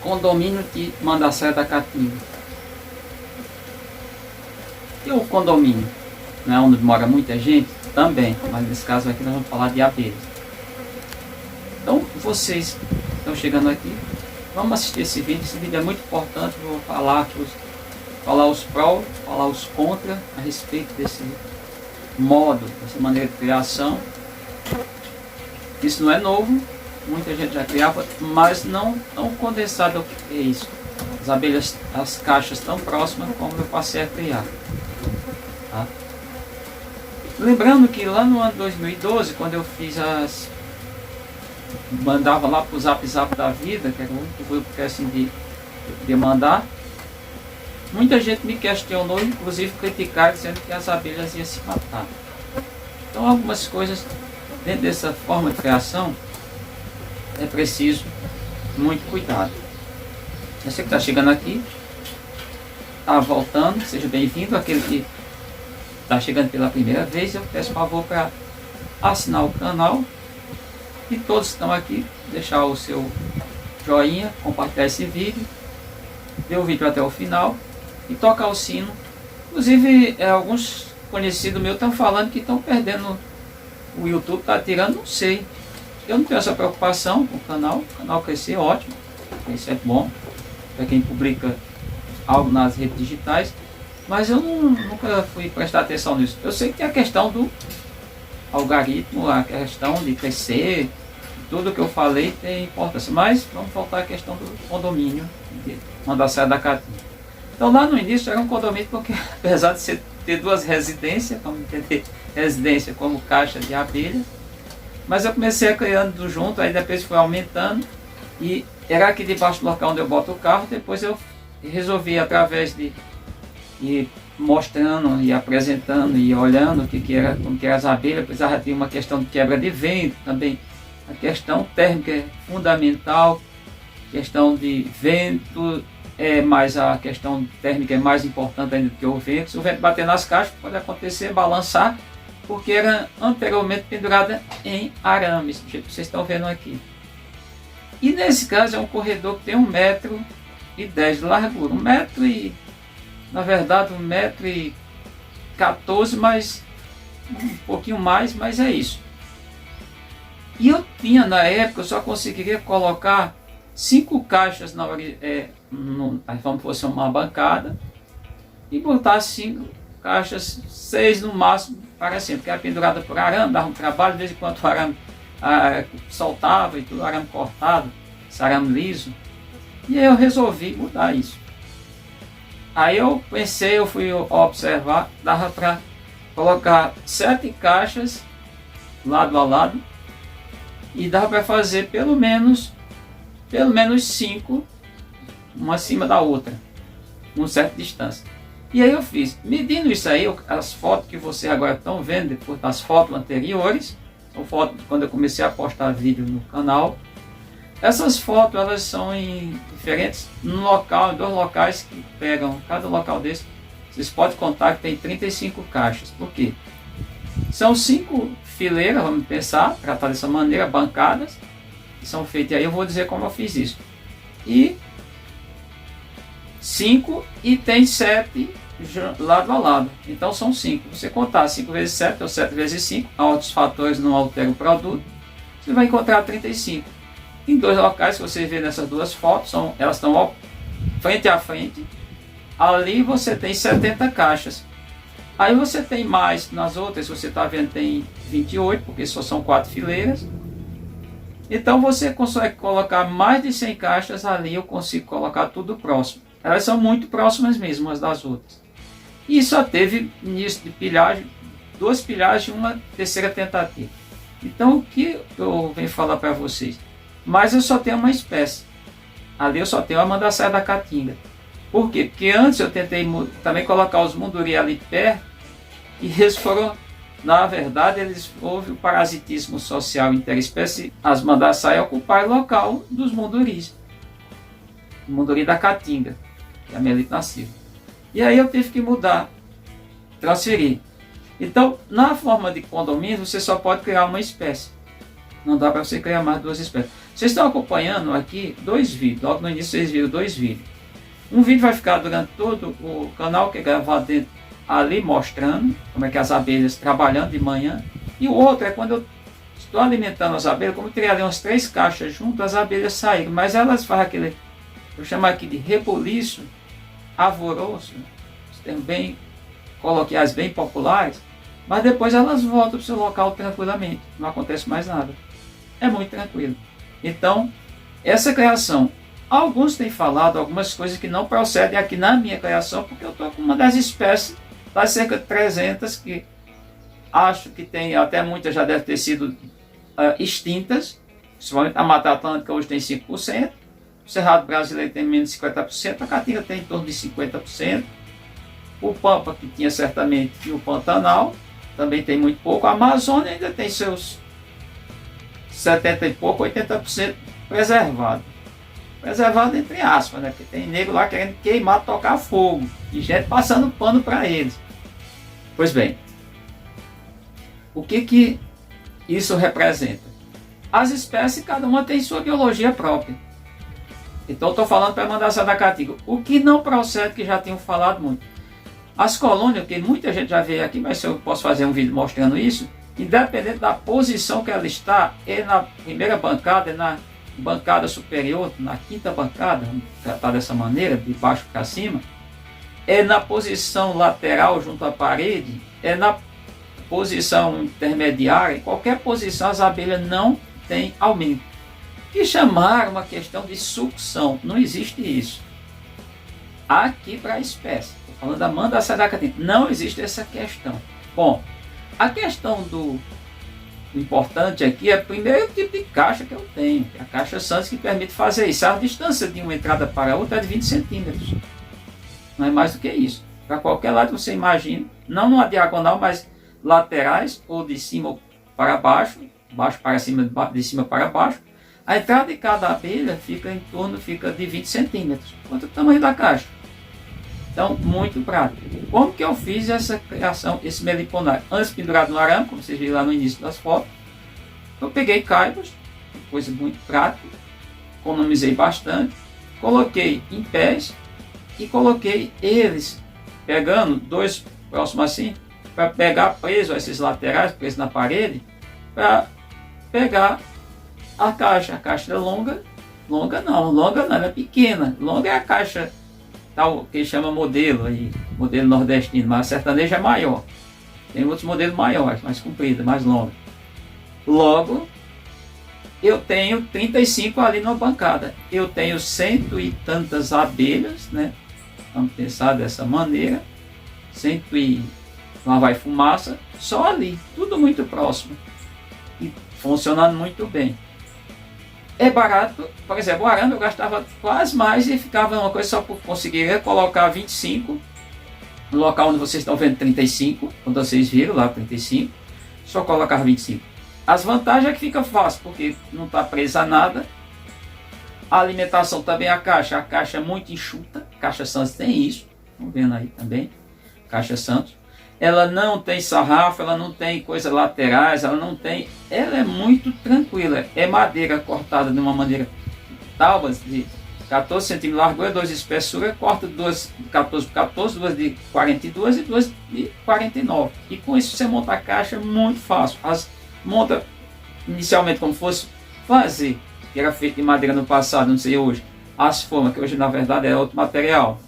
condomínio de Mandaçaia da Caatinga. E o condomínio, né, onde mora muita gente, também, mas nesse caso aqui nós vamos falar de abelhas. Então vocês estão chegando aqui, vamos assistir esse vídeo é muito importante. Vou falar aqui falar os prós, falar os contras a respeito desse modo, dessa maneira de criação. Isso não é novo, muita gente já criava, mas não tão condensado é isso. As abelhas, as caixas tão próximas como eu passei a criar. Tá? Lembrando que lá no ano 2012, quando eu fiz mandava lá para o Zap Zap da vida, que era o único grupo que assim de mandar, muita gente me questionou, inclusive criticaram, dizendo que as abelhas iam se matar. Então algumas coisas dentro dessa forma de criação é preciso muito cuidado. Você que está chegando aqui, está voltando, seja bem-vindo. Aquele que está chegando pela primeira vez, eu peço favor para assinar o canal. E todos que estão aqui, deixar o seu joinha, compartilhar esse vídeo, ver o vídeo até o final e tocar o sino. Inclusive, alguns conhecidos meus estão falando que estão perdendo, o YouTube está tirando, não sei. Eu não tenho essa preocupação com o canal crescer, ótimo, isso é bom para quem publica algo nas redes digitais, mas eu nunca fui prestar atenção nisso. Eu sei que tem a questão do algoritmo, a questão de crescer, tudo que eu falei tem importância, mas vamos voltar à questão do condomínio de Mandaçaia da Caatinga. Então lá no início era um condomínio porque, apesar de ter duas residências, vamos entender residência como caixa de abelha, mas eu comecei a criando junto, aí depois foi aumentando, e era aqui debaixo do local onde eu boto o carro. Depois eu resolvi, através de ir mostrando e apresentando e olhando como que era as abelhas, precisava ter uma questão de quebra de vento também. A questão térmica é fundamental, questão de vento, mas a questão térmica é mais importante ainda do que o vento. Se o vento bater nas caixas, pode acontecer, balançar, porque era anteriormente pendurada em arames, do jeito que vocês estão vendo aqui. E nesse caso é um corredor que tem 1,10 m de largura, na verdade 1,14 m, mas um pouquinho mais, mas é isso. E eu tinha, na época, eu só conseguiria colocar 5 caixas como fosse uma bancada, e botar 5 caixas, 6 no máximo, para sempre, porque era pendurada por arame, dava um trabalho, de vez em quando o arame soltava e tudo, arame cortado, esse arame liso. E aí eu resolvi mudar isso. Aí eu pensei, eu fui observar, dava para colocar 7 caixas lado a lado, e dava para fazer pelo menos 5, uma acima da outra, uma certa distância. E aí eu fiz, medindo isso aí, as fotos que vocês agora estão vendo, depois das fotos anteriores, são fotos de quando eu comecei a postar vídeo no canal. Essas fotos, elas são em diferentes, em 2 locais que pegam, cada local desse, vocês podem contar que tem 35 caixas. Por quê? São 5 fileiras, vamos pensar, tratar dessa maneira, bancadas, que são feitas, e aí eu vou dizer como eu fiz isso. E 5 e tem 7 lado a lado, então são 5. Você contar 5 vezes 7 ou 7 vezes 5, outros fatores não alteram o produto, você vai encontrar 35. Em 2 locais que você vê nessas 2 fotos, elas estão frente a frente, ali você tem 70 caixas. Aí você tem mais nas outras, se você está vendo, tem 28, porque só são 4 fileiras. Então você consegue colocar mais de 100 caixas ali, eu consigo colocar tudo próximo. Elas são muito próximas mesmo umas das outras. E só teve início de pilhagem, 2 pilhagens e uma terceira tentativa. Então o que eu venho falar para vocês? Mas eu só tenho uma espécie. Ali eu só tenho a Mandaçaia da Caatinga. Por quê? Porque antes eu tentei também colocar os munduri ali perto, e eles foram, na verdade, houve o parasitismo social interespécie. As Mandaçaia ocuparam o local dos munduris. O munduri da Caatinga, que é a Melito Nascimento. E aí eu tive que mudar, transferir. Então, na forma de condomínio, você só pode criar uma espécie. Não dá para você criar mais 2 espécies. Vocês estão acompanhando aqui 2 vídeos. Logo no início vocês viram 2 vídeos. Um vídeo vai ficar durante todo o canal, que é gravado dentro, ali mostrando como é que as abelhas trabalhando de manhã. E o outro é quando eu estou alimentando as abelhas, como eu tirei ali umas 3 caixas junto, as abelhas saíram. Mas elas fazem aquele, eu chamo aqui de rebuliço, alvoroço, bem coloquiais bem populares, mas depois elas voltam para o seu local tranquilamente, não acontece mais nada. É muito tranquilo. Então, essa criação, alguns têm falado algumas coisas que não procedem aqui na minha criação, porque eu estou com uma das espécies, das cerca de 300, que acho que tem, até muitas já devem ter sido extintas, principalmente a Mata Atlântica hoje tem 5%, o Cerrado brasileiro tem menos de 50%, a Caatinga tem em torno de 50%, o Pampa, que tinha certamente, e o Pantanal, também tem muito pouco, a Amazônia ainda tem seus 70 e pouco, 80% preservado. Preservado entre aspas, né? Porque tem nego lá querendo queimar, tocar fogo, e gente passando pano para eles. Pois bem, o que isso representa? As espécies, cada uma tem sua biologia própria. Então estou falando para mandar essa da Caatinga. O que não procede, que já tenho falado muito. As colônias, que muita gente já veio aqui, mas eu posso fazer um vídeo mostrando isso, independente da posição que ela está, é na primeira bancada, é na bancada superior, na quinta bancada, vamos tratar dessa maneira, de baixo para cima, é na posição lateral junto à parede, é na posição intermediária, em qualquer posição as abelhas não têm aumento. Que chamaram uma questão de sucção, não existe isso. Aqui para a espécie, estou falando da Mandaceae da Caatinga, não existe essa questão. Bom, a questão do importante aqui é primeiro o tipo de caixa que eu tenho, que é a caixa Santos, que permite fazer isso. A distância de uma entrada para a outra é de 20 centímetros, não é mais do que isso. Para qualquer lado você imagina, não numa diagonal, mas laterais ou de cima para baixo, baixo para cima, de cima para baixo. A entrada de cada abelha fica em torno de 20 centímetros. Quanto é o tamanho da caixa? Então, muito prático. Como que eu fiz essa criação, esse meliponário? Antes pendurado no arame, como vocês viram lá no início das fotos, eu peguei caibros, coisa muito prática, economizei bastante, coloquei em pés e coloquei eles, pegando 2 próximos assim, para pegar preso a esses laterais, preso na parede, para pegar a caixa. A caixa é longa não, ela é pequena. Longa é a caixa tal que chama modelo aí, modelo nordestino, mas a sertaneja é maior. Tem outros modelos maiores, mais comprida, mais longa. Logo, eu tenho 35 ali na bancada. Eu tenho 100 e tantas abelhas, né? Vamos pensar dessa maneira. 100 e lá vai fumaça, só ali, tudo muito próximo e funcionando muito bem. É barato, por exemplo, o arame eu gastava quase mais e ficava uma coisa só por conseguir colocar 25 no local onde vocês estão vendo 35, quando vocês viram lá 35, só colocar 25. As vantagens é que fica fácil, porque não está presa a nada. A alimentação também, a caixa é muito enxuta, Caixa Santos tem isso, estão vendo aí também, Caixa Santos. Ela não tem sarrafo, ela não tem coisas laterais, ela é muito tranquila. É madeira cortada de uma maneira, tábuas de 14 centímetros de largura, 2 de espessura, corta 2 de 14 por 14, 2 de 42 e 2 de 49. E com isso você monta a caixa muito fácil. Monta inicialmente como fosse fazer, que era feito de madeira no passado, não sei hoje, as formas, que hoje na verdade é outro material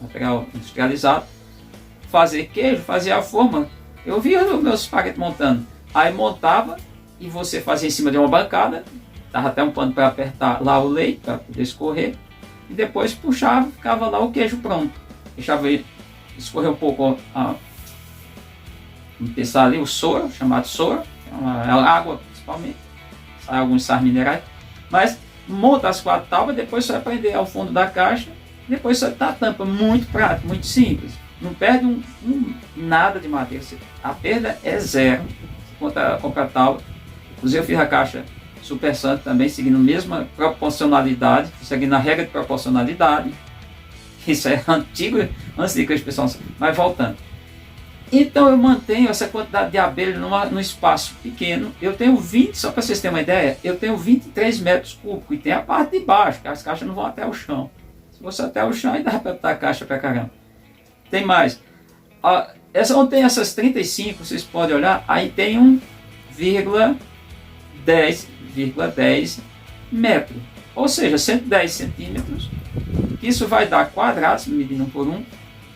industrializado. Fazer queijo, fazia a forma. Eu via os meus espaguetes montando. Aí montava e você fazia em cima de uma bancada, dava até um pano para apertar lá o leite, para poder escorrer, e depois puxava, ficava lá o queijo pronto. Deixava ele escorrer um pouco, vamos pensar ali, o soro, chamado soro, a água principalmente, sai alguns sais minerais, mas monta as 4 tábuas, depois só vai prender ao fundo da caixa, depois só dá a tampa, muito prático, muito simples. Não perde nada de madeira, a perda é zero. Você compra a tábua. Inclusive eu fiz a caixa Super Santo também, seguindo a mesma proporcionalidade, seguindo a regra de proporcionalidade. Isso é antigo, antes de que as pessoas... Mas voltando. Então eu mantenho essa quantidade de abelhas num espaço pequeno. Eu tenho 20, só para vocês terem uma ideia, eu tenho 23 metros cúbicos e tem a parte de baixo, que as caixas não vão até o chão. Se fosse até o chão, aí dá para botar a caixa para caramba. Tem mais. Onde tem essas 35, vocês podem olhar, aí tem 1,10 metro, ou seja, 110 centímetros. Isso vai dar quadrados, medindo por 1,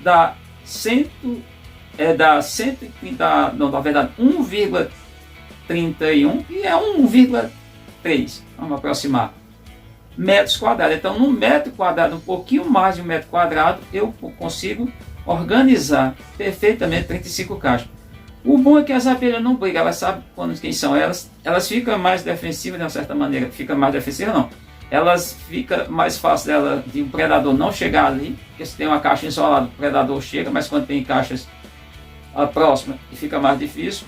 dá 1,31, que é 1,3, vamos aproximar, metros quadrados. Então, num metro quadrado, um pouquinho mais de um metro quadrado, eu consigo organizar perfeitamente 35 caixas. O bom é que as abelhas não brigam, elas sabem quem são elas, elas ficam mais defensivas de uma certa maneira. Fica mais defensiva não, elas fica mais fácil de um predador não chegar ali, porque se tem uma caixa isolada, o predador chega, mas quando tem caixas próximas, fica mais difícil.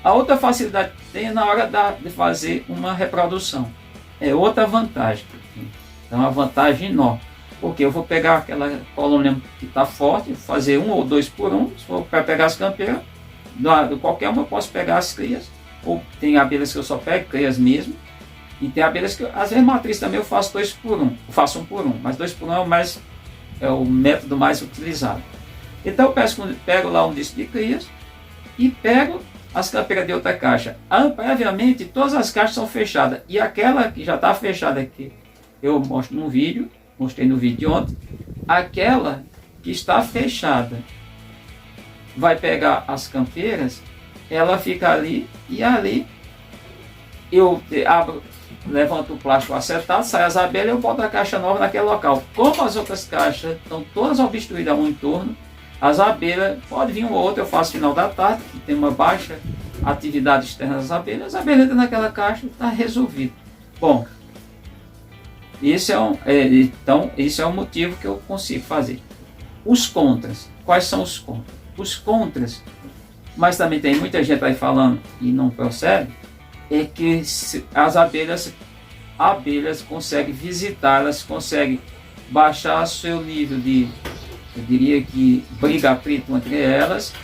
A outra facilidade que tem é na hora de fazer uma reprodução, é outra vantagem. Então, é uma vantagem enorme, porque eu vou pegar aquela colônia que está forte, fazer 1 ou 2 por 1, se for para pegar as campeiras, de qualquer uma eu posso pegar as crias, ou tem abelhas que eu só pego, crias mesmo, e tem abelhas que, às vezes matriz também eu faço 2 por 1, eu faço 1 por 1, mas 2 por 1 é o método mais utilizado. Então eu pego lá um disco de crias e pego as campeiras de outra caixa. Previamente todas as caixas são fechadas, e aquela que já está fechada aqui, eu mostro no vídeo, mostrei no vídeo de ontem, aquela que está fechada vai pegar as campeiras, ela fica ali, e ali eu levanto o plástico acetado, sai as abelhas, eu boto a caixa nova naquele local. Como as outras caixas estão todas obstruídas ao entorno, as abelhas, pode vir uma ou outra, eu faço final da tarde, que tem uma baixa atividade externa das abelhas, as abelhas entram naquela caixa, está resolvido. Bom, então esse é o motivo que eu consigo fazer. Os contras, quais são os contras? Os contras, mas também tem muita gente aí falando e não percebe, é que as abelhas conseguem visitar, elas conseguem baixar seu nível de, eu diria que, briga atrito entre elas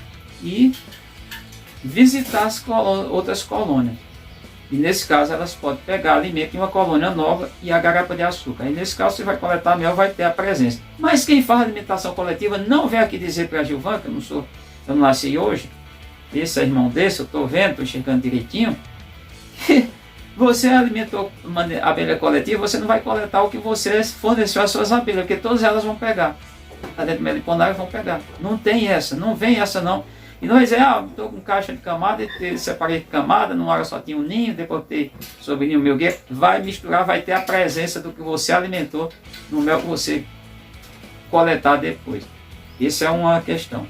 e visitar outras colônias. E nesse caso elas podem pegar alimento em uma colônia nova e a garapa de açúcar. E nesse caso você vai coletar mel, vai ter a presença. Mas quem faz alimentação coletiva não vem aqui dizer para a Gilvan, que eu não nasci hoje, esse é irmão desse, eu estou vendo, estou enxergando direitinho, que você alimentou a abelha coletiva, você não vai coletar o que você forneceu às suas abelhas, porque todas elas vão pegar. Está dentro do meliponário, vão pegar. Não tem essa, não vem essa não. E não vai dizer, estou com caixa de camada, separei de camada, numa hora só tinha um ninho, depois tem sobrinho meu guia. Vai misturar, vai ter a presença do que você alimentou no mel que você coletar depois. Essa é uma questão.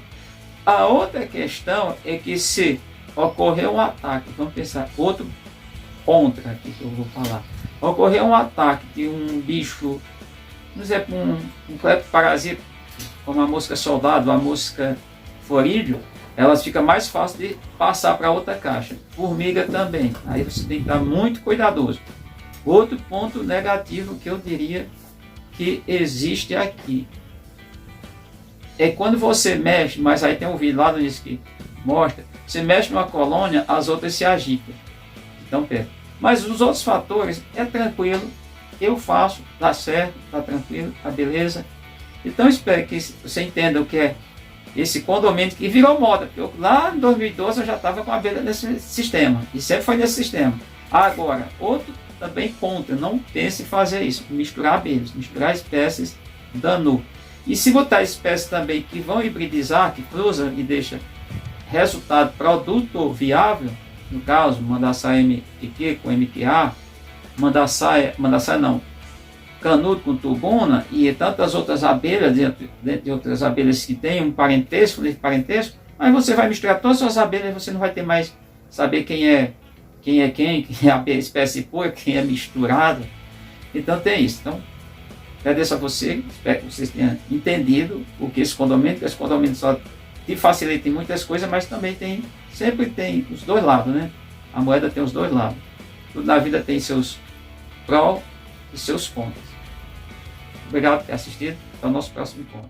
A outra questão é que se ocorrer um ataque, vamos pensar, outro contra aqui que eu vou falar. Ocorrer um ataque de um bicho, vamos dizer, um parasita, como a mosca soldado, a mosca florídeo, elas ficam mais fácil de passar para outra caixa. Formiga também. Aí você tem que estar muito cuidadoso. Outro ponto negativo que eu diria que existe aqui é quando você mexe, mas aí tem um vídeo lá no início que mostra, você mexe numa colônia, as outras se agitam. Então, pera. Mas os outros fatores é tranquilo, eu faço, dá certo, tá tranquilo, tá beleza. Então espero que você entenda o que é esse condomínio que virou moda, porque lá em 2012 eu já estava com a abelha nesse sistema, e sempre foi nesse sistema. Agora, outro também contra, não pense em fazer isso, misturar abelhas, misturar espécies danou. E se botar espécies também que vão hibridizar, que cruzam e deixa resultado, produto viável, no caso, mandaçaia MQQ com MQA, mandaçaia não, canudo com turbuna e tantas outras abelhas, dentro de outras abelhas que têm um parentesco, aí você vai misturar todas as abelhas e você não vai ter mais saber quem é a espécie pura, quem é misturado. Então tem isso. Então, agradeço a você, espero que vocês tenham entendido o que esse condomínio só te facilita em muitas coisas, mas também sempre tem os dois lados, né? A moeda tem os dois lados. Tudo na vida tem seus prós e seus contras. Obrigado por ter assistido. Até o nosso próximo encontro.